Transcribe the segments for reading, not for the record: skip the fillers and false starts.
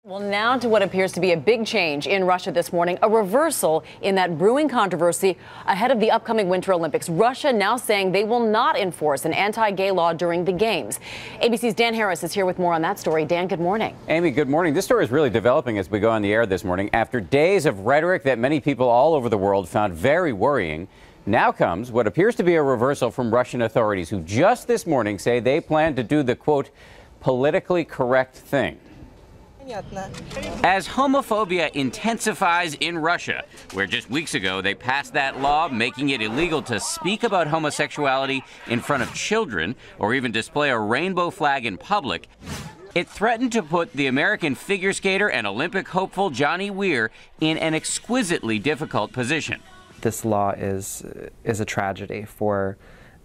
Well, now to what appears to be a big change in Russia this morning, a reversal in that brewing controversy ahead of the upcoming Winter Olympics. Russia now saying they will not enforce an anti-gay law during the Games. ABC's Dan Harris is here with more on that story. Dan, good morning. Amy, good morning. This story is really developing as we go on the air this morning. After days of rhetoric that many people all over the world found very worrying, now comes what appears to be a reversal from Russian authorities who just this morning say they plan to do the, quote, politically correct thing. As homophobia intensifies in Russia, where just weeks ago they passed that law making it illegal to speak about homosexuality in front of children or even display a rainbow flag in public, it threatened to put the American figure skater and Olympic hopeful Johnny Weir in an exquisitely difficult position. This law is a tragedy for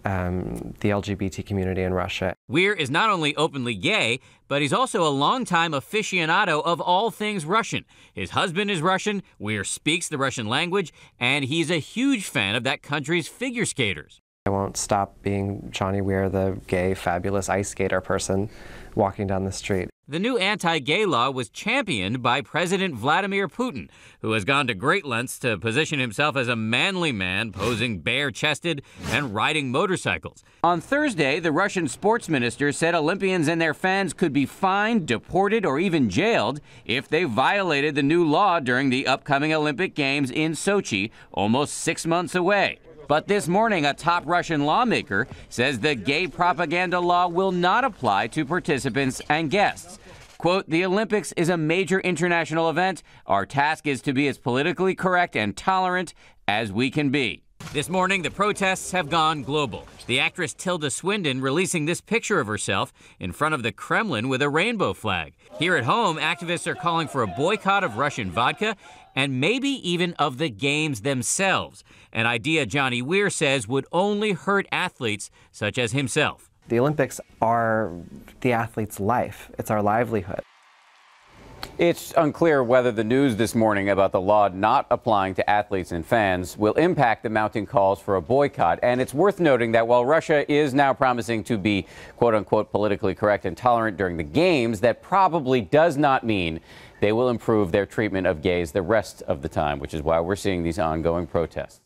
the LGBT community in Russia. Weir is not only openly gay, but he's also a longtime aficionado of all things Russian. His husband is Russian, Weir speaks the Russian language, and he's a huge fan of that country's figure skaters. I won't stop being Johnny Weir, the gay, fabulous ice skater person walking down the street. The new anti-gay law was championed by President Vladimir Putin, who has gone to great lengths to position himself as a manly man, posing bare-chested and riding motorcycles. On Thursday, the Russian sports minister said Olympians and their fans could be fined, deported, or even jailed if they violated the new law during the upcoming Olympic Games in Sochi, almost 6 months away. But this morning, a top Russian lawmaker says the gay propaganda law will not apply to participants and guests. Quote, the Olympics is a major international event. Our task is to be as politically correct and tolerant as we can be. This morning, the protests have gone global. The actress Tilda Swinton releasing this picture of herself in front of the Kremlin with a rainbow flag. Here at home, activists are calling for a boycott of Russian vodka and maybe even of the games themselves, an idea Johnny Weir says would only hurt athletes such as himself. The Olympics are the athlete's life. It's our livelihood. It's unclear whether the news this morning about the law not applying to athletes and fans will impact the mounting calls for a boycott. And it's worth noting that while Russia is now promising to be, quote unquote, politically correct and tolerant during the Games, that probably does not mean they will improve their treatment of gays the rest of the time, which is why we're seeing these ongoing protests.